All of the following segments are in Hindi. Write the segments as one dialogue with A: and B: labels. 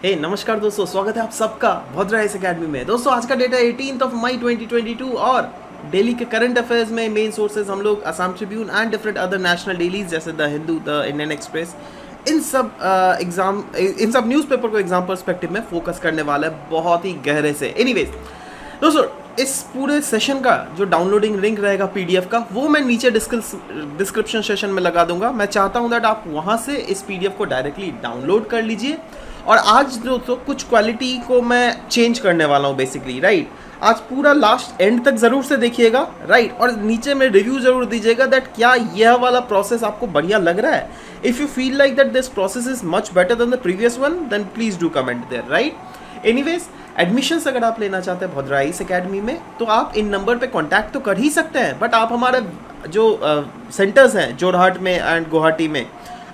A: नमस्कार दोस्तों, स्वागत है आप सबका भद्रा इस अकेडमी में। दोस्तों आज का डेटा 18 मई 2022 और डेली के करंट अफेयर्स में मेन सोर्सेज हम लोग Assam Tribune and different other national dailies जैसे the Hindu, the Indian Express, इन सब न्यूज़पेपर को एग्जाम पर्सपेक्टिव में फोकस करने वाला है बहुत ही गहरे से। एनीवेज दोस्तों, इस पूरे सेशन का जो डाउनलोडिंग लिंक रहेगा पीडीएफ का, वो मैं नीचे डिस्क्रिप्शन सेशन में लगा दूंगा। मैं चाहता हूं दैट आप वहां से इस पीडीएफ को डायरेक्टली डाउनलोड कर लीजिए। और आज दोस्तों कुछ क्वालिटी को मैं चेंज करने वाला हूँ बेसिकली, राइट। आज पूरा लास्ट एंड तक ज़रूर से देखिएगा, राइट। और नीचे में रिव्यू ज़रूर दीजिएगा दैट क्या यह वाला प्रोसेस आपको बढ़िया लग रहा है। If you feel like that this process is much better than the previous one, then please do comment there, right. Anyways admissions अगर आप लेना चाहते हैं भद्रा इस अकेडमी में, तो आप इन नंबर पे कांटेक्ट तो कर ही सकते हैं, बट आप हमारे जो सेंटर्स हैं जोरहाट में एंड गुवाहाटी में,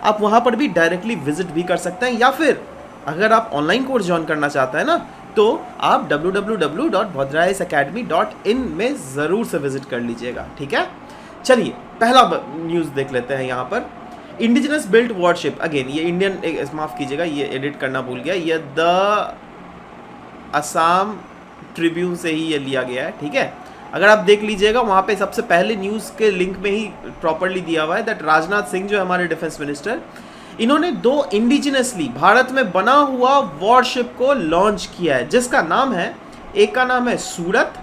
A: आप वहाँ पर भी डायरेक्टली विजिट भी कर सकते हैं। या फिर अगर आप ऑनलाइन कोर्स ज्वाइन करना चाहते हैं ना, तो आप www.bhadraisacademy.in में ज़रूर से विजिट कर लीजिएगा, ठीक है। चलिए पहला न्यूज़ देख लेते हैं यहाँ पर। इंडिजिनस बिल्ट वॉरशिप, अगेन ये इंडियन, माफ़ कीजिएगा ये एडिट करना भूल गया, ये द असम ट्रिब्यून से ही ये लिया गया है, ठीक है। अगर आप देख लीजिएगा वहाँ पे सबसे पहले न्यूज़ के लिंक में ही प्रॉपरली दिया हुआ है दैट राजनाथ सिंह जो हमारे डिफेंस मिनिस्टर, इन्होंने 2 इंडिजिनसली भारत में बना हुआ वॉरशिप को लॉन्च किया है, जिसका नाम है, एक का नाम है सूरत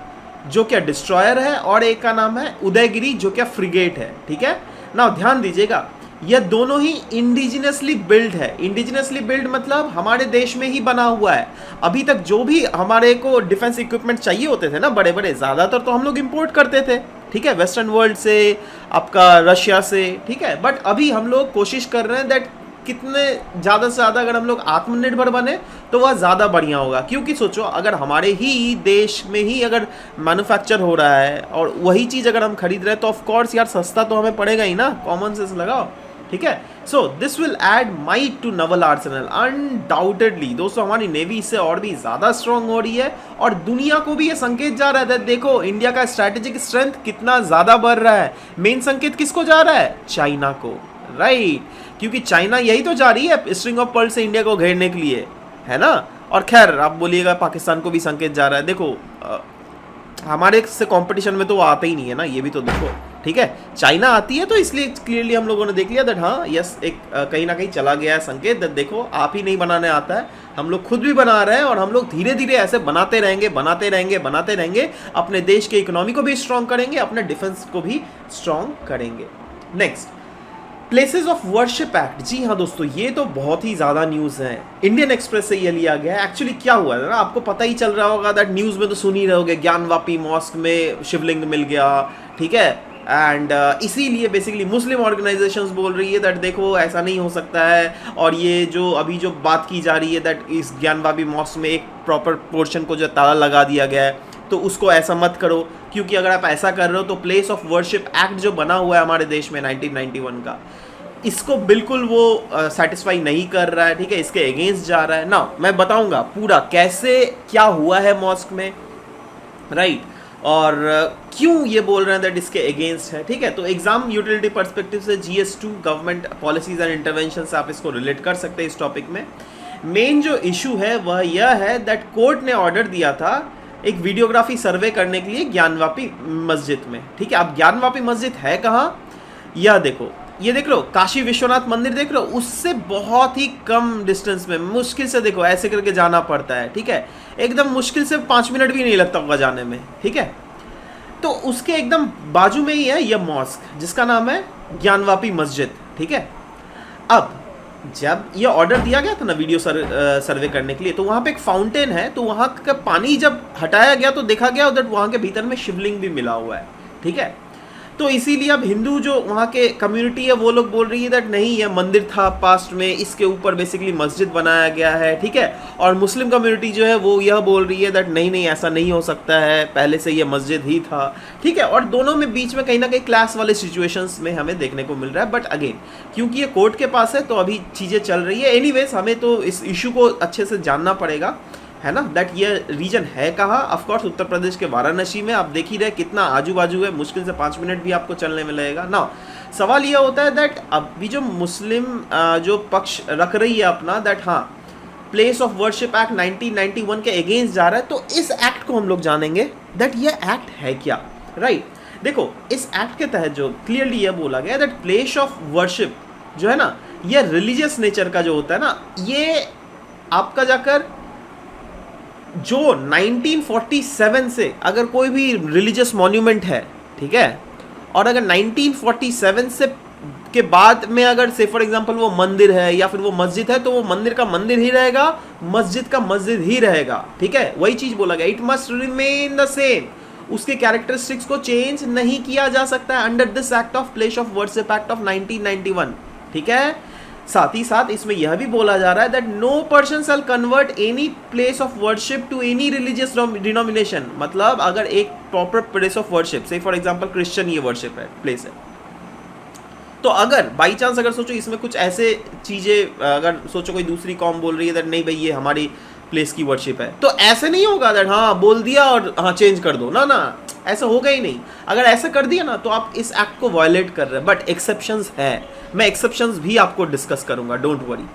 A: जो क्या डिस्ट्रॉयर है, और एक का नाम है उदयगिरी जो क्या फ्रिगेट है, ठीक है ना। ध्यान दीजिएगा, यह दोनों ही इंडिजिनसली बिल्ड है। इंडिजिनसली बिल्ड मतलब हमारे देश में ही बना हुआ है। अभी तक जो भी हमारे को डिफेंस इक्विपमेंट चाहिए होते थे ना, बड़े बड़े, ज़्यादातर तो हम लोग इंपोर्ट करते थे, ठीक है, वेस्टर्न वर्ल्ड से, आपका रशिया से, ठीक है। बट अभी हम लोग कोशिश कर रहे हैं दैट कितने ज़्यादा से ज़्यादा अगर हम लोग आत्मनिर्भर बने तो वह ज़्यादा बढ़िया होगा। क्योंकि सोचो, अगर हमारे ही देश में ही अगर मैन्युफैक्चर हो रहा है और वही चीज़ अगर हम खरीद रहे हैं, तो ऑफ कोर्स यार सस्ता तो हमें पड़ेगा ही ना, कॉमन सेंस लगाओ, ठीक है। So this will add might to naval arsenal undoubtedly. दोस्तों हमारी नेवी इससे और भी ज़्यादा स्ट्रॉन्ग हो रही है, और दुनिया को भी ये संकेत जा रहा है, देखो इंडिया का स्ट्रैटेजिक स्ट्रेंथ कितना ज़्यादा बढ़ रहा है। मेन संकेत किसको जा रहा है? चाइना को, राइट। क्योंकि चाइना यही तो जा रही है स्ट्रिंग ऑफ पर्ल से इंडिया को घेरने के लिए, है ना। और खैर आप बोलिएगा पाकिस्तान को भी संकेत जा रहा है, देखो हमारे से कंपटीशन में तो वो आता ही नहीं है ना, ये भी तो देखो, ठीक है। चाइना आती है तो इसलिए क्लियरली हम लोगों ने देख लिया दैट हाँ यस, एक कहीं ना कहीं चला गया है संकेत दैट देखो आप ही नहीं बनाने आता है, हम लोग खुद भी बना रहे हैं, और हम लोग धीरे धीरे ऐसे बनाते रहेंगे, बनाते रहेंगे, बनाते रहेंगे, अपने देश के इकोनॉमी को भी स्ट्रॉन्ग करेंगे, अपने डिफेंस को भी स्ट्रॉन्ग करेंगे। Next, places of worship act. जी हाँ दोस्तों, ये तो बहुत ही ज़्यादा न्यूज़ है, इंडियन एक्सप्रेस से ये लिया गया है। एक्चुअली क्या हुआ है ना, आपको पता ही चल रहा होगा दैट न्यूज़ में तो सुन ही रहोगे, ज्ञानवापी मॉस्क में शिवलिंग मिल गया, ठीक है। एंड इसीलिए बेसिकली मुस्लिम ऑर्गेनाइजेशंस बोल रही है दैट देखो ऐसा नहीं हो सकता है, और ये जो अभी जो बात की जा रही है दैट इस ज्ञानवापी मॉस्क में एक प्रॉपर पोर्शन को जो ताला लगा दिया गया है, तो उसको ऐसा मत करो, क्योंकि अगर आप ऐसा कर रहे हो तो प्लेस ऑफ वर्शिप एक्ट जो बना हुआ है हमारे देश में 1991 का, इसको बिल्कुल वो सेटिस्फाई नहीं कर रहा है, ठीक है, इसके अगेंस्ट जा रहा है ना। मैं बताऊंगा पूरा कैसे क्या हुआ है मॉस्क में, राइट, और क्यों ये बोल रहे हैं दैट इसके अगेंस्ट है, ठीक है। तो एग्जाम यूटिलिटी पर्सपेक्टिव से GS2 government policies and intervention से आप इसको रिलेट कर सकते हैं इस टॉपिक में। मेन जो इशू है वह यह है दैट कोर्ट ने ऑर्डर दिया था एक वीडियोग्राफी सर्वे करने के लिए ज्ञानवापी मस्जिद में, ठीक है। अब ज्ञानवापी मस्जिद है कहाँ, यह देखो, ये देख लो, काशी विश्वनाथ मंदिर देख लो, उससे बहुत ही कम डिस्टेंस में, मुश्किल से देखो ऐसे करके जाना पड़ता है, ठीक है, एकदम मुश्किल से 5 मिनट भी नहीं लगता होगा जाने में, ठीक है। तो उसके एकदम बाजू में ही है यह मॉस्क जिसका नाम है ज्ञानवापी मस्जिद, ठीक है। अब जब ये ऑर्डर दिया गया था ना वीडियो सर्वे करने के लिए, तो वहाँ पे एक फाउंटेन है, तो वहाँ का पानी जब हटाया गया तो देखा गया उधर वहाँ के भीतर में शिवलिंग भी मिला हुआ है, ठीक है। तो इसीलिए अब हिंदू जो वहाँ के कम्युनिटी है वो लोग बोल रही है दैट नहीं, ये मंदिर था पास्ट में, इसके ऊपर बेसिकली मस्जिद बनाया गया है, ठीक है। और मुस्लिम कम्युनिटी जो है वो यह बोल रही है दैट नहीं नहीं ऐसा नहीं हो सकता है, पहले से ये मस्जिद ही था, ठीक है। और दोनों में बीच में कहीं ना कहीं क्लास वाले सिचुएशंस में हमें देखने को मिल रहा है, बट अगेन क्योंकि ये कोर्ट के पास है तो अभी चीज़ें चल रही है। एनीवेज हमें तो इस इशू को अच्छे से जानना पड़ेगा, है ना, दैट ये रीजन है कहाँ। ऑफकोर्स उत्तर प्रदेश के वाराणसी में, आप देख ही रहे कितना आजू बाजू है, मुश्किल से 5 मिनट भी आपको चलने में लगेगा ना। सवाल ये होता है दैट अभी जो मुस्लिम जो पक्ष रख रही है अपना दैट हाँ प्लेस ऑफ वर्शिप एक्ट 1991 के अगेंस्ट जा रहा है, तो इस एक्ट को हम लोग जानेंगे दैट ये एक्ट है क्या, राइट। देखो इस एक्ट के तहत जो क्लियरली ये बोला गया दैट प्लेस ऑफ वर्शिप जो है ना, ये रिलीजियस नेचर का जो होता है ना, ये आपका जाकर जो 1947 से अगर कोई भी रिलीजियस मॉन्यूमेंट है, ठीक है, और अगर 1947 से के बाद में अगर से फॉर एग्जांपल वो मंदिर है या फिर वो मस्जिद है, तो वो मंदिर का मंदिर ही रहेगा, मस्जिद का मस्जिद ही रहेगा, ठीक है। वही चीज बोला गया, it must remain the same, उसके कैरेक्टरिस्टिक्स को चेंज नहीं किया जा सकता है under this act of place of worship act of 1991, ठीक है। साथ ही साथ इसमें यह भी बोला जा रहा है that no person shall convert any place of worship to any religious denomination, मतलब अगर एक प्रॉपर प्लेस ऑफ वर्शिप से फॉर एग्जांपल क्रिश्चियन ये वर्शिप है प्लेस है, तो अगर बाई चांस अगर सोचो इसमें कुछ ऐसे चीज़ें अगर सोचो कोई दूसरी कॉम बोल रही है दैट नहीं भाई ये हमारी प्लेस की वर्शिप है, तो ऐसे नहीं होगा दैट हाँ बोल दिया और हाँ चेंज कर दो, ना ना ऐसा होगा ही नहीं। अगर ऐसा कर दिया ना तो आप इस एक्ट को वायलेट कर रहे हैं, बट एक्सेप्शंस है, मैं एक्सेप्शंस भी आपको डिस्कस करूंगा, don't worry.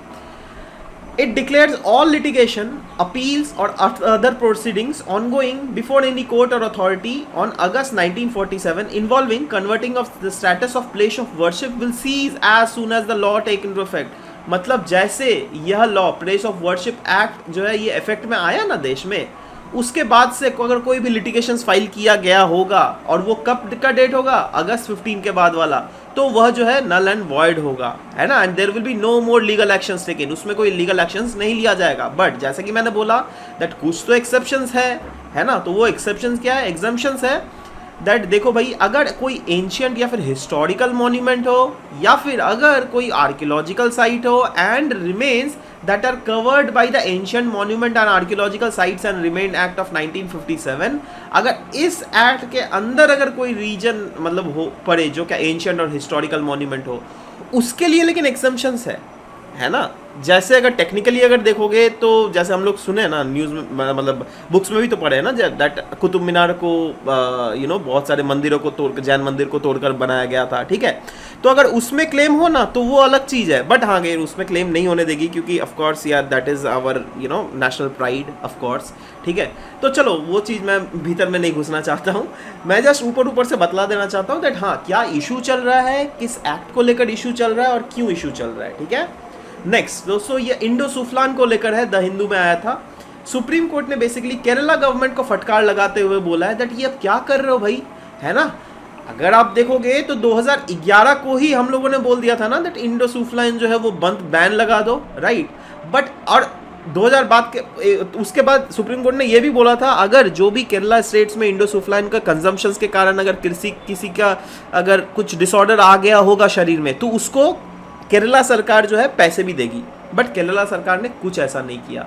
A: It declares all litigation, appeals or other proceedings ongoing before any court or authority on August 1947 involving converting of the status of place of worship will cease as soon as the law take into effect। मतलब जैसे यह law place of worship act जो है ये इफेक्ट में आया ना देश में, उसके बाद से अगर कोई भी लिटिगेशंस फाइल किया गया होगा और वो कब का डेट होगा, अगस्त 15 के बाद वाला, तो वह जो है नल एंड वॉइड होगा, है ना, and there will be no more legal actions taken, उसमें कोई लीगल एक्शंस नहीं लिया जाएगा। बट जैसे कि मैंने बोला दैट कुछ तो एक्सेप्शंस है ना, तो वो एक्सेप्शंस क्या है, एग्जम्पशंस है दैट देखो भाई अगर कोई एंशियंट या फिर हिस्टोरिकल मॉन्यूमेंट हो या फिर अगर कोई आर्कियोलॉजिकल साइट हो and remains that are covered by the ancient monument and archaeological sites and remain act of 1957, अगर इस एक्ट के अंदर अगर कोई रीजन मतलब हो पड़े जो क्या एंशियंट और हिस्टोरिकल मॉन्यूमेंट हो, उसके लिए लेकिन एक्सेप्शंस है ना। जैसे अगर टेक्निकली अगर देखोगे तो जैसे हम लोग सुने ना न्यूज़ में, मतलब बुक्स में भी तो पढ़े हैं ना दैट कुतुब मीनार को बहुत सारे मंदिरों को तोड़, जैन मंदिर को तोड़कर बनाया गया था, ठीक है। तो अगर उसमें क्लेम हो ना तो वो अलग चीज़ है, बट हाँ अगर उसमें क्लेम नहीं होने देगी क्योंकि ऑफ कोर्स यार that is our national pride of course, ठीक है। तो चलो वो चीज़ मैं भीतर में नहीं घुसना चाहता हूँ, मैं जस्ट ऊपर से बतला देना चाहता हूँ दैट हाँ क्या इशू चल रहा है, किस एक्ट को लेकर इशू चल रहा है और क्यों इशू चल रहा है, ठीक है। नेक्स्ट दोस्तों ये इंडो सुफलान को लेकर है, द हिंदू में आया था। सुप्रीम कोर्ट ने बेसिकली केरला गवर्नमेंट को फटकार लगाते हुए बोला है दैट ये अब क्या कर रहे हो भाई, है ना। अगर आप देखोगे तो 2011 को ही हम लोगों ने बोल दिया था ना दैट इंडो सुफलान जो है वो बैन लगा दो, राइट। बट और 2000 बाद के उसके बाद सुप्रीम कोर्ट ने ये भी बोला था अगर जो भी केरला स्टेट्स में इंडो सुफलान का कंजम्पशंस के कारण अगर किसी का अगर कुछ डिसऑर्डर आ गया होगा शरीर में तो उसको केरला सरकार जो है पैसे भी देगी, बट केरला सरकार ने कुछ ऐसा नहीं किया।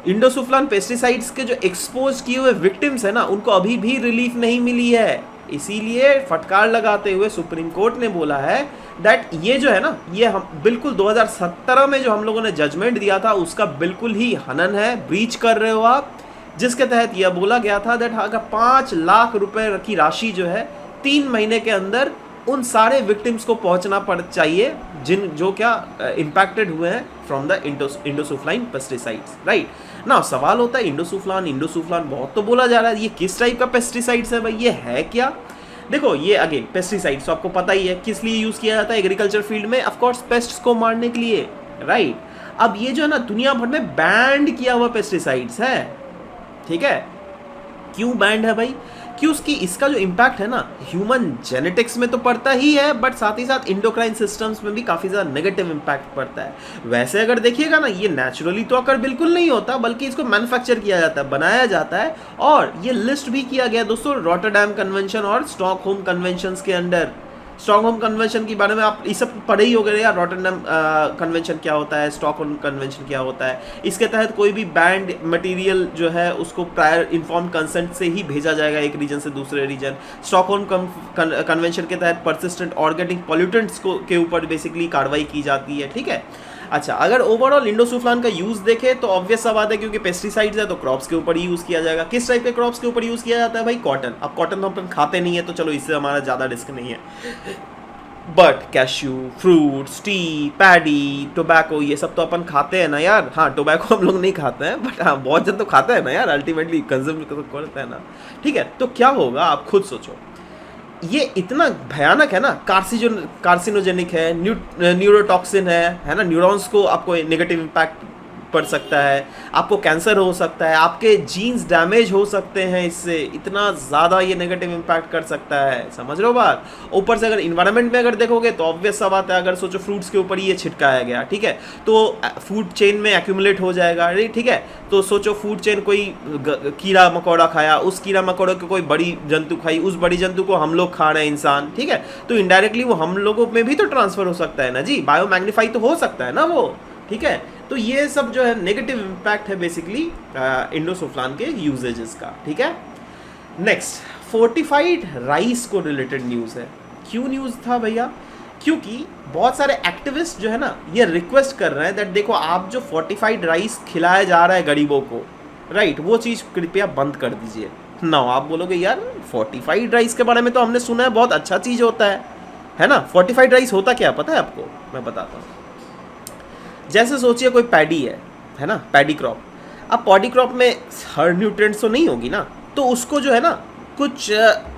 A: इंडोसुफ्लान पेस्टिसाइड्स के जो एक्सपोज किए हुए विक्टिम्स है ना उनको अभी भी रिलीफ नहीं मिली है, इसीलिए फटकार लगाते हुए सुप्रीम कोर्ट ने बोला है दैट ये जो है ना ये हम बिल्कुल 2017 में जो हम लोगों ने जजमेंट दिया था उसका बिल्कुल ही हनन है, ब्रीच कर रहे हो आप, जिसके तहत यह बोला गया था दैट अगर 5 लाख रुपए की राशि जो है 3 महीने के अंदर उन सारे विक्टिम्स को पहुंचना पड़ चाहिए जो क्या इम्पैक्टेड हुए हैं फ्रॉम द इंडोसुफ्लाइन पेस्टिसाइड्स, राइट ना। सवाल होता है इंडोसुफ्लान बहुत तो बोला जा रहा है, ये किस टाइप का पेस्टिसाइड्स है भाई, ये है क्या। देखो ये अगेन पेस्टिसाइड्स आपको पता ही है किस लिए यूज किया जाता है एग्रीकल्चर फील्ड में, ऑफ कोर्स पेस्ट्स को मारने के लिए, राइट। अब ये जो है ना दुनिया भर में बैंड किया हुआ पेस्टिसाइड्स है, ठीक है। क्यों बैंड है भाई, कि उसकी इसका जो इम्पैक्ट है ना ह्यूमन जेनेटिक्स में तो पड़ता ही है, बट साथ ही साथ इंडोक्राइन सिस्टम्स में भी काफ़ी ज़्यादा नेगेटिव इम्पैक्ट पड़ता है। वैसे अगर देखिएगा ना ये नेचुरली तो अकर बिल्कुल नहीं होता, बल्कि इसको मैन्युफैक्चर किया जाता है, बनाया जाता है, और ये लिस्ट भी किया गया दोस्तों रॉटरडैम कन्वेंशन और स्टॉकहोम कन्वेंशन के अंडर। स्टॉकहोम कन्वेंशन के बारे में आप ये सब पढ़े ही हो गए यार, रॉटरडैम कन्वेंशन क्या होता है, स्टॉकहोम कन्वेंशन क्या होता है। इसके तहत कोई भी बैंड मटेरियल जो है उसको प्रायर इन्फॉर्म कंसेंट से ही भेजा जाएगा एक रीजन से दूसरे रीजन। स्टॉकहोम कन्वेंशन के तहत परसिस्टेंट ऑर्गेनिक पॉल्यूटेंट्स के ऊपर बेसिकली कार्रवाई की जाती है, ठीक है। अच्छा अगर ओवरऑल इंडोसुफ्लान का यूज देखें तो ऑब्वियस सा बात है क्योंकि पेस्टिसाइड्स है तो क्रॉप्स के ऊपर ही यूज किया जाएगा। किस टाइप के क्रॉप्स के ऊपर यूज किया जाता है भाई, कॉटन। अब कॉटन तो अपन खाते नहीं है तो चलो इससे हमारा ज़्यादा रिस्क नहीं है। But cashew, fruits, T, paddy, tobacco, ये सब तो अपन खाते हैं ना यार। हाँ, टोबैको हम लोग नहीं खाते हैं, बट हाँ बहुत जन तो खाता है ना यार, अल्टीमेटली कंज्यूम तो करता है ना। ठीक है, तो क्या होगा आप खुद सोचो, ये इतना भयानक है ना, कार्सिनोजेनिक है, न्यूरोटॉक्सिन है ना, न्यूरॉन्स को आपको नेगेटिव इम्पैक्ट पड़ सकता है, आपको कैंसर हो सकता है, आपके जीन्स डैमेज हो सकते हैं इससे, इतना ज़्यादा ये नेगेटिव इम्पैक्ट कर सकता है, समझ रहे हो बात। ऊपर से अगर इन्वायरमेंट में अगर देखोगे तो ऑब्वियस सा बात है, अगर सोचो फ्रूट्स के ऊपर ये छिटकाया गया, ठीक है, तो फूड चेन में एक्यूमुलेट हो जाएगा, ठीक है। तो सोचो फूड चेन कोई कीड़ा मकोड़ा खाया, उस कीड़ा मकोड़े को कोई बड़ी जंतु खाई, उस बड़ी जंतु को हम लोग खा रहे हैं इंसान, ठीक है, तो इनडायरेक्टली वो हम लोगों में भी तो ट्रांसफर हो सकता है ना जी, बायो मैग्नीफाई तो हो सकता है ना वो, ठीक है। तो ये सब जो है नेगेटिव इम्पैक्ट है बेसिकली इंडोसुफ्लान के यूजेजेस का, ठीक है। नेक्स्ट, फोर्टिफाइड राइस को रिलेटेड न्यूज़ है। क्यों न्यूज़ था भैया? क्योंकि बहुत सारे एक्टिविस्ट जो है ना ये रिक्वेस्ट कर रहे हैं दैट देखो आप जो फोर्टिफाइड राइस खिलाया जा रहा है गरीबों को, राइट, वो चीज़ कृपया बंद कर दीजिए ना। आप बोलोगे यार फोर्टिफाइड राइस के बारे में तो हमने सुना है बहुत अच्छा चीज़ होता है ना। फोर्टिफाइड राइस होता क्या पता है आपको? मैं बताता हूँ। जैसे सोचिए कोई पैडी है ना, पैडी क्रॉप। अब पैडी क्रॉप में हर न्यूट्रिएंट्स तो नहीं होगी ना, तो उसको जो है ना कुछ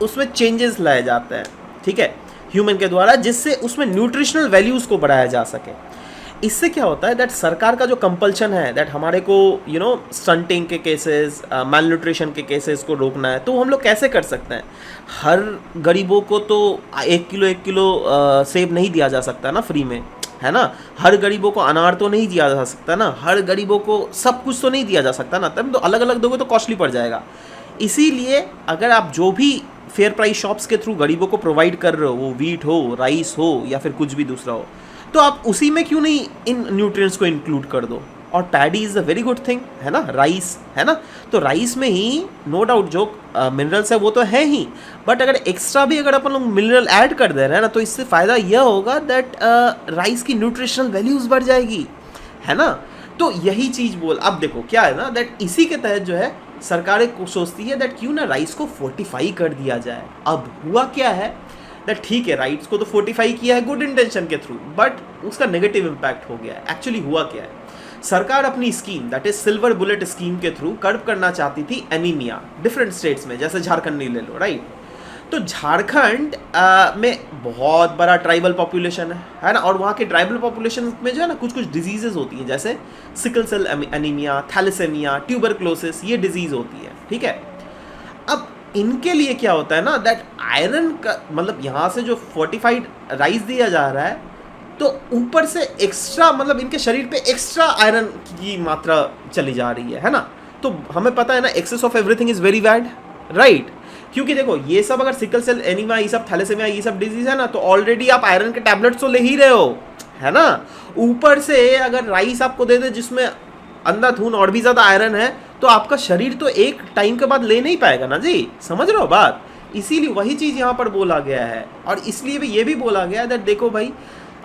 A: उसमें चेंजेस लाए जाते हैं, ठीक है, ह्यूमन के द्वारा, जिससे उसमें न्यूट्रिशनल वैल्यूज़ को बढ़ाया जा सके। इससे क्या होता है दैट सरकार का जो कंपल्शन है दैट हमारे को स्टंटिंग के केसेस, माल न्यूट्रिशन के केसेस को रोकना है, तो हम लोग कैसे कर सकते हैं? हर गरीबों को तो 1 किलो सेब नहीं दिया जा सकता ना फ्री में, है ना। हर गरीबों को अनार तो नहीं दिया जा सकता ना, हर गरीबों को सब कुछ तो नहीं दिया जा सकता ना, तब तो अलग अलग दोगे तो कॉस्टली पड़ जाएगा। इसीलिए अगर आप जो भी फेयर प्राइस शॉप्स के थ्रू गरीबों को प्रोवाइड कर रहे हो, वो वीट हो, राइस हो या फिर कुछ भी दूसरा हो, तो आप उसी में क्यों नहीं इन न्यूट्रिएंट्स को इंक्लूड कर दो। और paddy is a very good thing, है ना, राइस, है ना, तो राइस में ही नो डाउट जो मिनरल्स है वो तो है ही, बट अगर एक्स्ट्रा भी अगर अपन लोग मिनरल ऐड कर दे रहे हैं ना, तो इससे फ़ायदा यह होगा दैट राइस की न्यूट्रिशनल वैल्यूज़ बढ़ जाएगी, है ना। तो यही चीज़ बोल, अब देखो क्या है ना दैट इसी के तहत जो है सरकारें को सोचती है दैट क्यों ना राइस को फोर्टिफाई कर दिया जाए। अब हुआ क्या है दैट ठीक है राइस को तो फोर्टिफाई किया है गुड इंटेंशन के थ्रू, बट उसका नेगेटिव इम्पैक्ट हो गया है। एक्चुअली हुआ क्या है, सरकार अपनी scheme that is silver bullet scheme के थ्रू कर्ब करना चाहती थी एनीमिया डिफरेंट स्टेट्स में, जैसे झारखंड नहीं ले लो, राइट। तो झारखंड में बहुत बड़ा ट्राइबल पॉपुलेशन है ना, और वहाँ के ट्राइबल पॉपुलेशन में जो है ना कुछ कुछ डिजीजेज होती हैं, जैसे sickle cell anaemia, thalassemia, tuberculosis, ये डिजीज होती है, ठीक है। अब इनके लिए क्या होता है ना दैट आयरन का मतलब यहाँ से जो फोर्टिफाइड राइस दिया जा रहा है, तो ऊपर से एक्स्ट्रा मतलब इनके शरीर पे एक्स्ट्रा आयरन की मात्रा चली जा रही है ना। तो हमें पता है ना excess of everything is very bad, right. क्योंकि देखो ये सब अगर सिकल सेल एनीमिया, ये सब थैलेसेमिया, ये सब डिजीज है ना, तो ऑलरेडी आप आयरन के टैबलेट्स तो ले ही रहे हो, है ना। ऊपर से अगर राइस आपको दे दे जिसमें अंधाधुन और भी ज़्यादा आयरन है, तो आपका शरीर तो एक टाइम के बाद ले नहीं पाएगा ना जी, समझ रहे हो बात। इसीलिए वही चीज़ यहाँ पर बोला गया है, और इसलिए भी ये भी बोला गया है दैट देखो भाई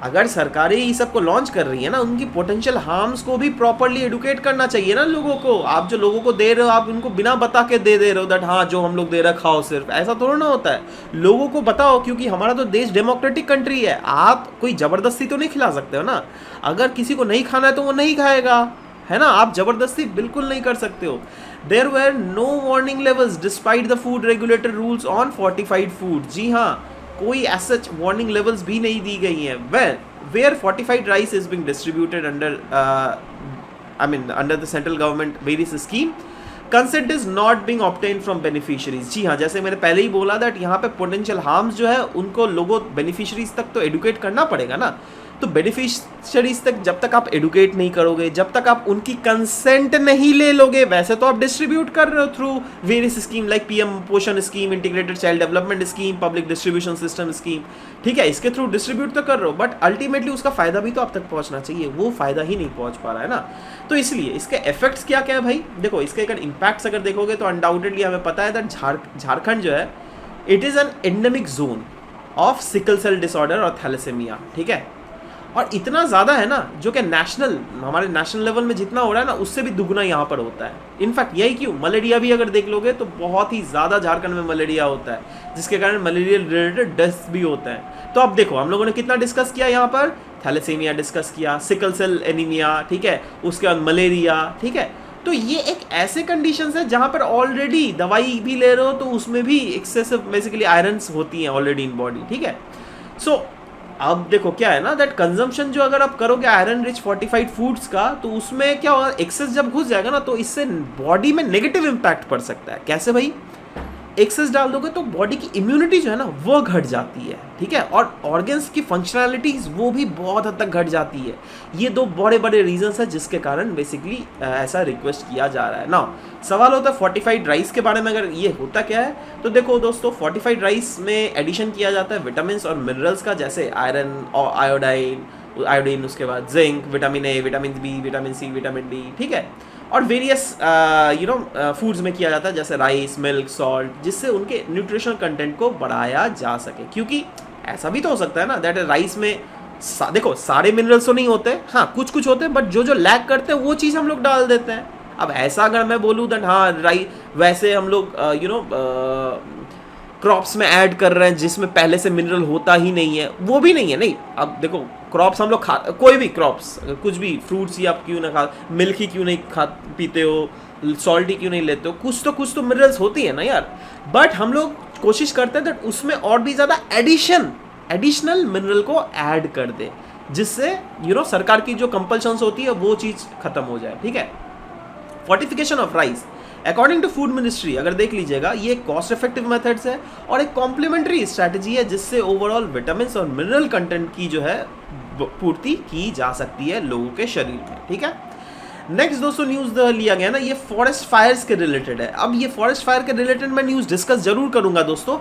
A: अगर सरकारें ये सब को लॉन्च कर रही है ना, उनकी पोटेंशियल हार्म्स को भी प्रॉपर्ली एडुकेट करना चाहिए ना लोगों को। आप जो लोगों को दे रहे हो, आप उनको बिना बता के दे रहे हो दैट हाँ जो हम लोग दे रहे खाओ, सिर्फ ऐसा थोड़ा ना होता है। लोगों को बताओ, क्योंकि हमारा तो देश डेमोक्रेटिक कंट्री है, आप कोई ज़बरदस्ती तो नहीं खिला सकते हो ना। अगर किसी को नहीं खाना है तो वो नहीं खाएगा, है ना, आप ज़बरदस्ती बिल्कुल नहीं कर सकते हो। There were no warning levels despite the food regulator rules on fortified food. जी हाँ, कोई सच वार्निंग लेवल्स भी नहीं दी गई हैं। Where fortified rice is being distributed under the central government various scheme, consent is not being obtain from beneficiaries. जी हाँ, जैसे मैंने पहले ही बोला दैट यहाँ पे पोटेंशियल हार्म्स जो है उनको लोगों बेनिफिशरीज तक तो एडुकेट करना पड़ेगा ना। तो बेनिफिशरीज तक जब तक आप एडुकेट नहीं करोगे, जब तक आप उनकी कंसेंट नहीं ले लोगे, वैसे तो आप डिस्ट्रीब्यूट कर रहे हो through various scheme like PM Poshan scheme, integrated child development scheme, public distribution system scheme, ठीक है, इसके थ्रू डिस्ट्रीब्यूट तो कर रहे हो, बट अल्टीमेटली उसका फायदा भी तो आप तक पहुंचना चाहिए, वो फायदा ही नहीं पहुंच पा रहा है ना। तो इसलिए इसके इफेक्ट्स क्या क्या है भाई, देखो इसके अगर इम्पैक्ट्स अगर देखोगे तो अनडाउटेडली हमें पता है दैट झारखंड जो है it is an endemic zone of sickle cell disorder और थैलेसेमिया, ठीक है। और इतना ज़्यादा है ना, जो कि नेशनल, हमारे नेशनल लेवल में जितना हो रहा है ना, उससे भी दुगना यहाँ पर होता है। इनफैक्ट यही क्यों, मलेरिया भी अगर देख लोगे तो बहुत ही ज़्यादा झारखंड में मलेरिया होता है, जिसके कारण मलेरिया रिलेटेड डेथ्स भी होते हैं। तो अब देखो हम लोगों ने कितना डिस्कस किया यहाँ पर, थैलेसीमिया डिस्कस किया, सिकल सेल एनीमिया, ठीक है, उसके बाद मलेरिया, ठीक है। तो ये एक ऐसे कंडीशंस है जहाँ पर ऑलरेडी दवाई भी ले रहे हो तो उसमें भी एक्सेसिव बेसिकली आयरन्स होती हैं ऑलरेडी इन बॉडी, ठीक है। सो अब देखो क्या है ना, दैट कंजम्पशन जो अगर आप करोगे आयरन रिच फोर्टिफाइड फूड्स का, तो उसमें क्या होगा, एक्सेस जब घुस जाएगा ना, तो इससे बॉडी में नेगेटिव इंपैक्ट पड़ सकता है। कैसे भाई, एक्सेस डाल दोगे तो बॉडी की इम्यूनिटी जो है ना वो घट जाती है, ठीक है, और ऑर्गन्स की फंक्शनैलिटीज वो भी बहुत हद तक घट जाती है। ये दो बड़े बड़े रीजंस है जिसके कारण बेसिकली ऐसा रिक्वेस्ट किया जा रहा है ना। सवाल होता है फोर्टिफाइड राइस के बारे में, अगर ये होता क्या है, तो देखो दोस्तों, फोर्टिफाइड राइस में एडिशन किया जाता है विटामिन और मिनरल्स का, जैसे आयरन और आयोडीन, उसके बाद zinc, vitamin A, vitamin B, vitamin C, vitamin D, ठीक है, और वेरियस फूड्स में किया जाता है जैसे राइस, मिल्क, सॉल्ट, जिससे उनके न्यूट्रिशनल कंटेंट को बढ़ाया जा सके। क्योंकि ऐसा भी तो हो सकता है ना, दैट राइस में देखो सारे मिनरल्स तो नहीं होते, हाँ कुछ कुछ होते हैं, बट जो लैक करते हैं वो चीज़ हम लोग डाल देते हैं। अब ऐसा अगर मैं बोलूँ दैट हाँ वैसे हम लोग क्रॉप्स में ऐड कर रहे हैं जिसमें पहले से मिनरल होता ही नहीं है, वो भी नहीं है। नहीं, अब देखो क्रॉप्स हम लोग कोई भी क्रॉप्स, कुछ भी फ्रूट्स ही आप क्यों ना खा, मिल्क ही क्यों नहीं पीते हो, सॉल्ट ही क्यों नहीं लेते हो, कुछ तो मिनरल्स होती है ना यार। बट हम लोग कोशिश करते हैं दैट उसमें और भी ज़्यादा एडिशनल मिनरल को ऐड कर दे, जिससे सरकार की जो कंपल्शंस होती है वो चीज़ खत्म हो जाए, ठीक है। Fortification of rice according to food ministry अगर देख लीजिएगा, ये कॉस्ट इफेक्टिव मेथड्स है और एक कॉम्प्लीमेंट्री स्ट्रैटेजी है जिससे ओवरऑल विटामिन और मिनरल कंटेंट की जो है पूर्ति की जा सकती है लोगों के शरीर में, ठीक है। नेक्स्ट दोस्तों न्यूज़ लिया गया ना, ये फॉरेस्ट फायर्स के रिलेटेड है। अब ये फॉरेस्ट फायर के रिलेटेड मैं न्यूज़ डिस्कस जरूर करूंगा दोस्तों,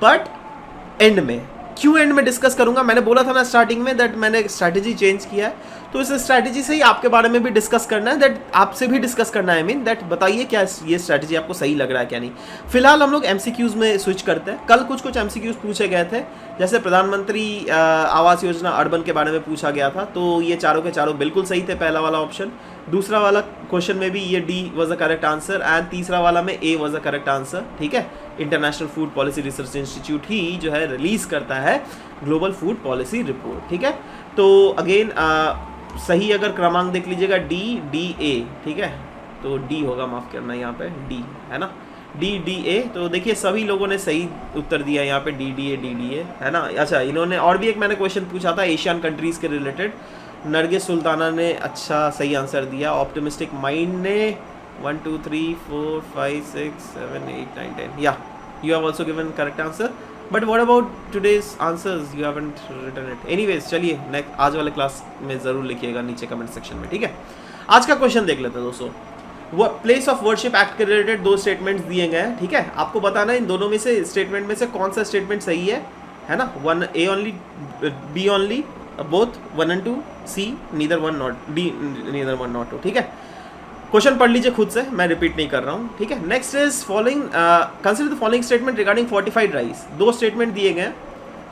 A: बट एंड में, क्यों एंड में डिस्कस करूंगा, मैंने बोला था ना स्टार्टिंग में दैट मैंने स्ट्रैटेजी चेंज किया है, तो इस स्ट्रैटेजी से ही आपके बारे में भी डिस्कस करना है, दैट आपसे भी डिस्कस करना है, आई मीन दैट बताइए क्या ये स्ट्रैटेजी आपको सही लग रहा है क्या नहीं। फिलहाल हम लोग एमसीक्यूज में स्विच करते हैं। कल कुछ एमसीक्यूज पूछे गए थे, जैसे प्रधानमंत्री आवास योजना अर्बन के बारे में पूछा गया था, तो ये चारों के चारों बिल्कुल सही थे, पहला वाला ऑप्शन। दूसरा वाला क्वेश्चन में भी ये D was a correct answer, and तीसरा वाला में A was a correct answer, ठीक है। International Food Policy Research Institute ही जो है रिलीज करता है ग्लोबल फूड पॉलिसी रिपोर्ट, ठीक है। तो अगेन सही अगर क्रमांक देख लीजिएगा DDA, ठीक है, तो डी होगा, माफ करना, यहाँ पे डी है ना, DDA। तो देखिए सभी लोगों ने सही उत्तर दिया यहाँ पे DDA है ना। अच्छा, इन्होंने और भी एक मैंने क्वेश्चन पूछा था एशियन कंट्रीज के रिलेटेड, नरगिस सुल्ताना ने अच्छा सही आंसर दिया। ऑप्टिमिस्टिक माइंड ने 1 2 3 4 5 6 7 8 9 10, या you have also given correct answer, but what about today's answers, you haven't written it. Anyways चलिए नेक्स्ट आज वाले क्लास में ज़रूर लिखिएगा नीचे कमेंट सेक्शन में, ठीक है। आज का क्वेश्चन देख लेते हैं दोस्तों। वो प्लेस ऑफ वर्शिप एक्ट के रिलेटेड 2 स्टेटमेंट्स दिए गए हैं, ठीक है। आपको बताना है इन दोनों में से स्टेटमेंट में से कौन सा स्टेटमेंट सही है ना। 1 A only, B only, both 1 and 2, C neither 1 not D neither 1 not 2, ठीक है। क्वेश्चन पढ़ लीजिए खुद से, मैं रिपीट नहीं कर रहा हूँ, ठीक है। Next is following, consider the following statement regarding fortified rice. 2 statement दिए गए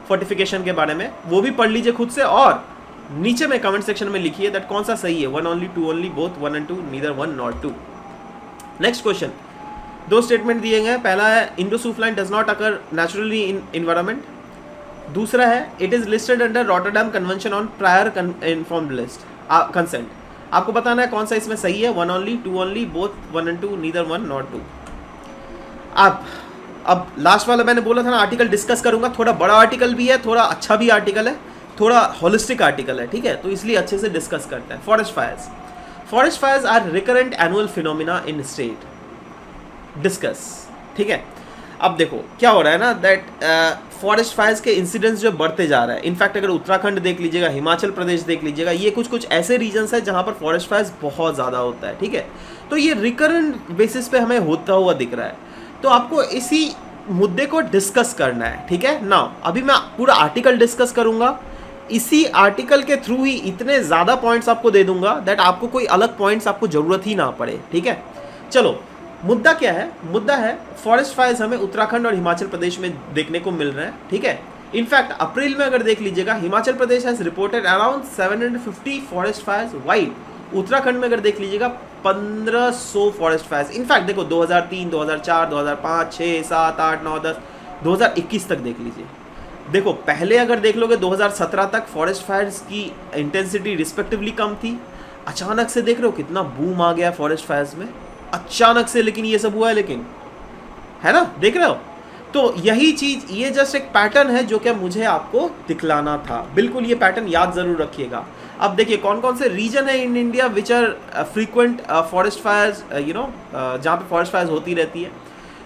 A: फोर्टिफिकेशन के बारे में, वो भी पढ़ लीजिए खुद से, और नीचे में कमेंट सेक्शन में लिखिए दैट कौन सा सही है, 1 only, 2 only, both 1 and 2, neither 1 not 2। Next question, 2 statement दिए गए, पहला है endosulfan does not occur naturally in environment. दूसरा है it is listed under Rotterdam Convention on prior informed list consent. आपको बताना है कौन सा इसमें सही है, 1 only, 2 only, both 1 and 2, neither 1 not 2। अब लास्ट वाला मैंने बोला था ना आर्टिकल डिस्कस करूंगा, थोड़ा बड़ा आर्टिकल भी है, थोड़ा अच्छा भी आर्टिकल है, थोड़ा होलिस्टिक आर्टिकल है, ठीक है, तो इसलिए अच्छे से डिस्कस करते हैं। Forest fires are recurrent annual phenomena in state, discuss, ठीक है। अब देखो क्या हो रहा है ना दैट फॉरेस्ट फायर्स के इंसिडेंट्स जो बढ़ते जा रहा है। इनफैक्ट अगर उत्तराखंड देख लीजिएगा, हिमाचल प्रदेश देख लीजिएगा, ये कुछ ऐसे रीजन्स है जहाँ पर फॉरेस्ट फायर्स बहुत ज़्यादा होता है, ठीक है। तो ये रिकरेंट बेसिस पे हमें होता हुआ दिख रहा है, तो आपको इसी मुद्दे को डिस्कस करना है, ठीक है ना। अभी मैं पूरा आर्टिकल डिस्कस करूँगा, इसी आर्टिकल के थ्रू ही इतने ज़्यादा पॉइंट्स आपको दे दूंगा दैट आपको कोई अलग पॉइंट्स आपको ज़रूरत ही ना पड़े, ठीक है। चलो मुद्दा क्या है, मुद्दा है फॉरेस्ट फायर्स हमें उत्तराखंड और हिमाचल प्रदेश में देखने को मिल रहे हैं, ठीक है। इनफैक्ट अप्रैल में अगर देख लीजिएगा, Himachal Pradesh has reported around 750 forest fires wide. Uttarakhand में अगर देख लीजिएगा 1500 फॉरेस्ट फायर्स। इनफैक्ट देखो 2003, 2004, 2005, 6, 7, 8, 9, 10, 2021 तक देख लीजिए। देखो पहले अगर देख लोगे 2017 तक फॉरेस्ट फायर्स की इंटेंसिटी रिस्पेक्टिवली कम थी। अचानक से देख रहे हो कितना बूम आ गया फॉरेस्ट फायर्स में, अचानक से। लेकिन ये सब हुआ है, लेकिन है ना, देख रहे हो। तो यही चीज, ये जस्ट एक पैटर्न है जो कि मुझे आपको दिखलाना था। बिल्कुल ये पैटर्न याद जरूर रखिएगा। अब देखिए कौन कौन से रीजन है in India which are frequent forest fires, you know, जहाँ पे फॉरेस्ट फायर्स होती रहती है।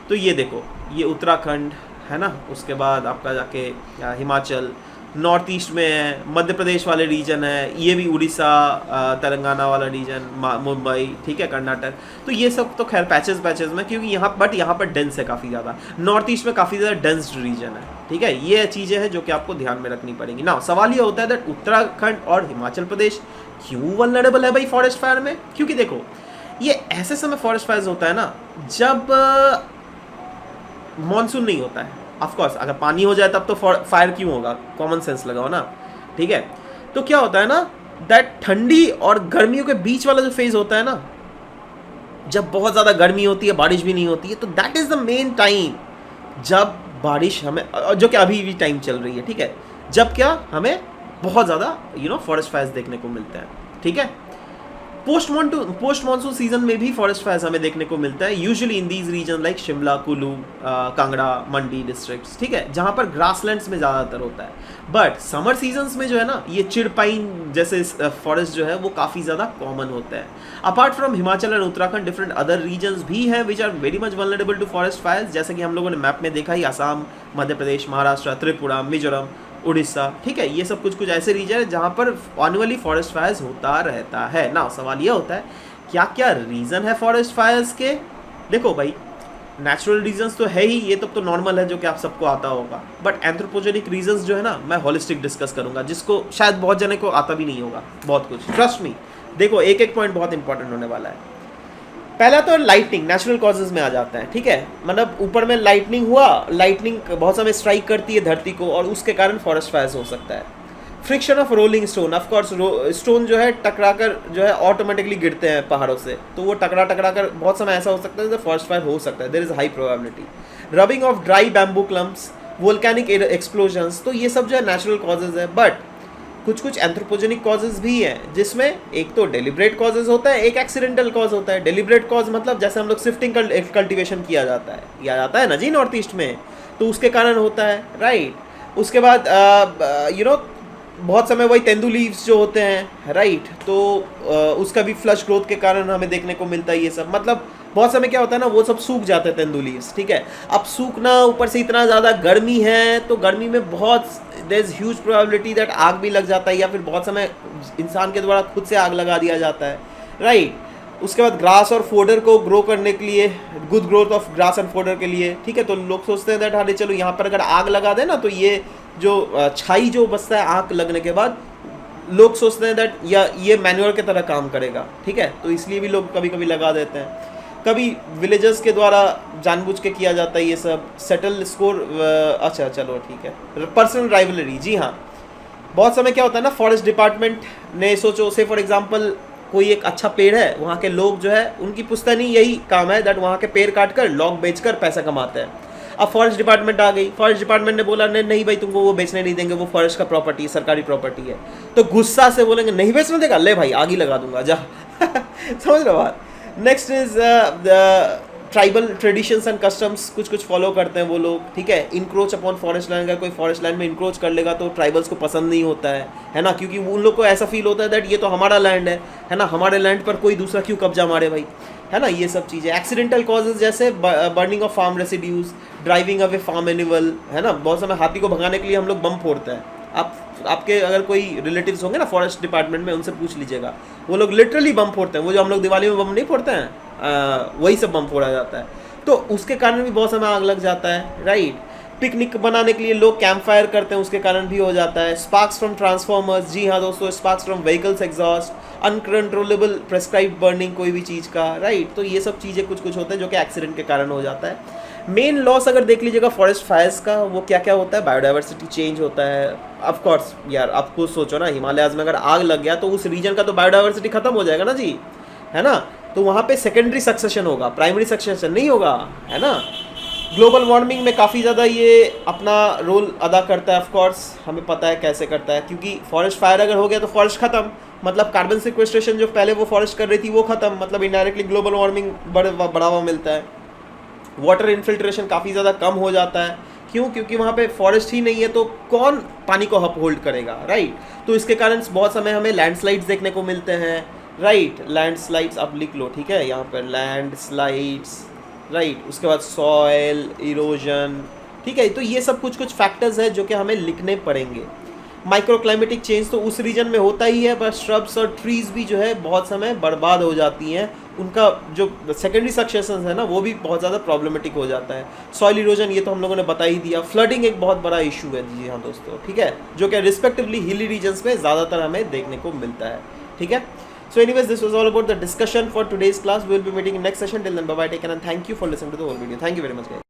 A: तो ये देखो, ये उत्तराखंड है ना, उसके बाद आपका जाके हिमाचल, नॉर्थ ईस्ट में है, मध्य प्रदेश वाले रीजन है, ये भी उड़ीसा, तेलंगाना वाला रीजन, मुंबई, ठीक है, कर्नाटक। तो ये सब तो खैर पैचेस में, क्योंकि यहाँ बट यहाँ पर डेंस है काफ़ी ज़्यादा। नॉर्थ ईस्ट में काफ़ी ज़्यादा डेंस रीजन है, ठीक है। ये चीज़ें हैं जो कि आपको ध्यान में रखनी पड़ेंगी ना। सवाल ये होता है दैट उत्तराखंड और हिमाचल प्रदेश क्यों वल्नरेबल है भाई फॉरेस्ट फायर में? क्योंकि देखो ये ऐसे समय फॉरेस्ट फायर होता है ना जब मॉनसून नहीं होता है। ऑफ कोर्स अगर पानी हो जाए तब तो फायर क्यों होगा, कॉमन सेंस लगाओ ना, ठीक है। तो क्या होता है ना दैट ठंडी और गर्मियों के बीच वाला जो फेज होता है ना, जब बहुत ज़्यादा गर्मी होती है, बारिश भी नहीं होती है, तो that is the main time जब बारिश हमें, जो कि अभी भी टाइम चल रही है, ठीक है, जब क्या हमें बहुत ज़्यादा यू नो फॉरेस्ट फायर्स देखने को मिलता है, ठीक है। पोस्ट मानसून सीजन में भी फॉरेस्ट फायर्स हमें देखने को मिलता है, usually in these region like Shimla, Kullu, Kangra, Mandi districts, ठीक है, जहाँ पर ग्रासलैंड्स में ज़्यादातर होता है। बट समर सीजन्स में जो है ना, ये चिड़पाइन जैसे फॉरेस्ट जो है वो काफ़ी ज़्यादा कॉमन होता है। Apart from Himachal and Uttarakhand, different other regions भी हैं which are very much vulnerable to forest fires, जैसे कि हम लोगों ने मैप में देखा ही, असम, मध्य प्रदेश, महाराष्ट्र, त्रिपुरा, मिजोरम, उड़ीसा, ठीक है। ये सब कुछ ऐसे रीजन है जहाँ पर एनुअली फॉरेस्ट फायर्स होता रहता है ना। सवाल ये होता है क्या क्या रीज़न है फॉरेस्ट फायर्स के? देखो भाई, नेचुरल रीजंस तो है ही, ये तो नॉर्मल है जो कि आप सबको आता होगा। बट एंथ्रोपोजेनिक रीजंस जो है ना, मैं होलिस्टिक डिस्कस करूंगा, जिसको शायद बहुत जने को आता भी नहीं होगा बहुत कुछ, ट्रस्ट मी। देखो एक एक पॉइंट बहुत इंपॉर्टेंट होने वाला है। पहला तो लाइटनिंग नेचुरल कॉजेज में आ जाता है, ठीक है। मतलब ऊपर में लाइटनिंग हुआ, लाइटनिंग बहुत समय स्ट्राइक करती है धरती को और उसके कारण फॉरेस्ट फायर्स हो सकता है। Friction of rolling stone, of course stone जो है टकराकर जो है ऑटोमेटिकली गिरते हैं पहाड़ों से, तो वो टकरा कर बहुत समय ऐसा हो सकता है फॉरेस्ट फायर हो सकता है, there is high probability. Rubbing of dry bamboo clumps, volcanic explosions, तो ये सब जो है नेचुरल कॉजेज है। बट कुछ एंथ्रोपोजेनिक कॉजेज भी हैं, जिसमें एक तो डेलिब्रेट कॉजेज होता है, एक एक्सीडेंटल कॉज होता है। डेलिब्रेट कॉज मतलब जैसे हम लोग शिफ्टिंग कल्टीवेशन किया जाता है ना जी नॉर्थ ईस्ट में, तो उसके कारण होता है, राइट। उसके बाद यू नो बहुत समय वही तेंदू लीव्स जो होते हैं, राइट, तो उसका भी फ्लश ग्रोथ के कारण हमें देखने को मिलता है ये सब। मतलब बहुत समय क्या होता है ना, वो सब सूख जाते हैं तेंदू लीव्स, ठीक है। अब सूखना, ऊपर से इतना ज़्यादा गर्मी है, तो गर्मी में बहुत there is huge probability that आग भी लग जाता है, या फिर बहुत समय इंसान के द्वारा खुद से आग लगा दिया जाता है, राइट। उसके बाद ग्रास और फोडर को ग्रो करने के लिए, good growth of grass and fodder के लिए, ठीक है, तो लोग सोचते हैं दैट हाँ चलो यहाँ पर अगर आग लगा दें ना, तो ये जो छाई जो बचता है आग लगने के बाद, लोग सोचते हैं दैट या ये मैन्योर की तरह काम करेगा, ठीक है, तो इसलिए भी लोग कभी कभी लगा देते हैं। कभी विलेजर्स के द्वारा जानबूझ के किया जाता है ये सब, सेटल स्कोर, अच्छा चलो ठीक है, पर्सनल राइवलरी, जी हाँ। बहुत समय क्या होता है ना, फॉरेस्ट डिपार्टमेंट ने सोचो से फॉर एग्जांपल कोई एक अच्छा पेड़ है, वहाँ के लोग जो है उनकी पुश्तैनी यही काम है दैट वहाँ के पेड़ काट कर लॉग बेचकर पैसा कमाते हैं। अब फॉरेस्ट डिपार्टमेंट आ गई, फॉरेस्ट डिपार्टमेंट ने बोला नहीं भाई तुमको वो बेचने नहीं देंगे, वो फॉरेस्ट का प्रॉपर्टी, सरकारी प्रॉपर्टी है, तो गुस्सा से बोलेंगे नहीं बेचने देगा, ले भाई आग ही लगा दूंगा जा समझ रहे बात। Next is tribal traditions and customs, कुछ फॉलो करते हैं वो लोग, ठीक है। इनक्रोच अपॉन फॉरेस्ट लैंड, अगर कोई फॉरेस्ट लैंड में इनक्रोच कर लेगा तो ट्राइबल्स को पसंद नहीं होता है ना, क्योंकि उन लोग को ऐसा फील होता है दैट ये तो हमारा लैंड है ना, हमारे लैंड पर कोई दूसरा क्यों कब्जा मारे भाई, है ना, ये सब चीज़ें। एक्सीडेंटल कॉजेज जैसे burning of farm residues, driving away farm animal, है ना, बहुत समय हाथी को भगाने के लिए हम लोग बम फोड़ते हैं। आपके अगर कोई रिलेटिव्स होंगे ना फॉरेस्ट डिपार्टमेंट में, उनसे पूछ लीजिएगा, वो लोग लिटरली बम फोड़ते हैं। वो जो हम लोग दिवाली में बम नहीं फोड़ते हैं, वही सब बम फोड़ा जाता है, तो उसके कारण भी बहुत समय आग लग जाता है, राइट। पिकनिक बनाने के लिए लोग कैंप फायर करते हैं, उसके कारण भी हो जाता है। स्पार्क्स फ्रॉम ट्रांसफॉर्मर्स, जी हाँ दोस्तों, sparks from vehicles exhaust, uncontrollable prescribed burning कोई भी चीज़ का, राइट। तो ये सब चीज़ें कुछ होते हैं जो कि एक्सीडेंट के कारण हो जाता है। मेन लॉस अगर देख लीजिएगा फॉरेस्ट फायर्स का, वो क्या क्या होता है, बायोडाइवर्सिटी चेंज होता है। ऑफ कोर्स यार आप खुद सोचो ना, हिमालयाज में अगर आग लग गया तो उस रीजन का तो बायोडाइवर्सिटी खत्म हो जाएगा ना जी, है ना। तो वहाँ पे सेकेंडरी सक्सेशन होगा, प्राइमरी सक्सेशन नहीं होगा, है ना। ग्लोबल वार्मिंग में काफ़ी ज़्यादा ये अपना रोल अदा करता है, ऑफ कोर्स हमें पता है कैसे करता है, क्योंकि फॉरेस्ट फायर अगर हो गया तो फॉरेस्ट खत्म, मतलब कार्बन सिक्वेस्ट्रेशन जो पहले वो फॉरेस्ट कर रही थी वो खत्म, मतलब इनडायरेक्टली ग्लोबल वार्मिंग बढ़ावा मिलता है। वाटर इन्फिल्ट्रेशन काफ़ी ज़्यादा कम हो जाता है, क्यों, क्योंकि वहाँ पे फॉरेस्ट ही नहीं है तो कौन पानी को अपहोल्ड करेगा, राइट। तो इसके कारण बहुत समय हमें लैंडस्लाइड्स देखने को मिलते हैं, राइट। लैंडस्लाइड्स आप लिख लो, ठीक है, यहाँ पर लैंडस्लाइड्स, राइट। उसके बाद सॉयल इरोजन, ठीक है। तो ये सब कुछ कुछ फैक्टर्स है जो कि हमें लिखने पड़ेंगे। माइक्रो क्लाइमेटिक चेंज तो उस रीजन में होता ही है, पर श्रब्स और ट्रीज भी जो है बहुत समय बर्बाद हो जाती हैं, उनका जो सेकेंडरी सक्सेशन है ना वो भी बहुत ज़्यादा प्रॉब्लमेटिक हो जाता है। सॉइल इरोजन ये तो हम लोगों ने बता ही दिया। फ्लडिंग एक बहुत बड़ा इशू है जी हाँ दोस्तों, ठीक है, जो कि रिस्पेक्टिवली हिली रीजन्स में ज़्यादातर हमें देखने को मिलता है, ठीक है। So anyways, this was all about the discussion for today's class. We will be meeting in next session. Till then, bye bye, take care, and thank you for listening to the whole video. Thank you very much, guys.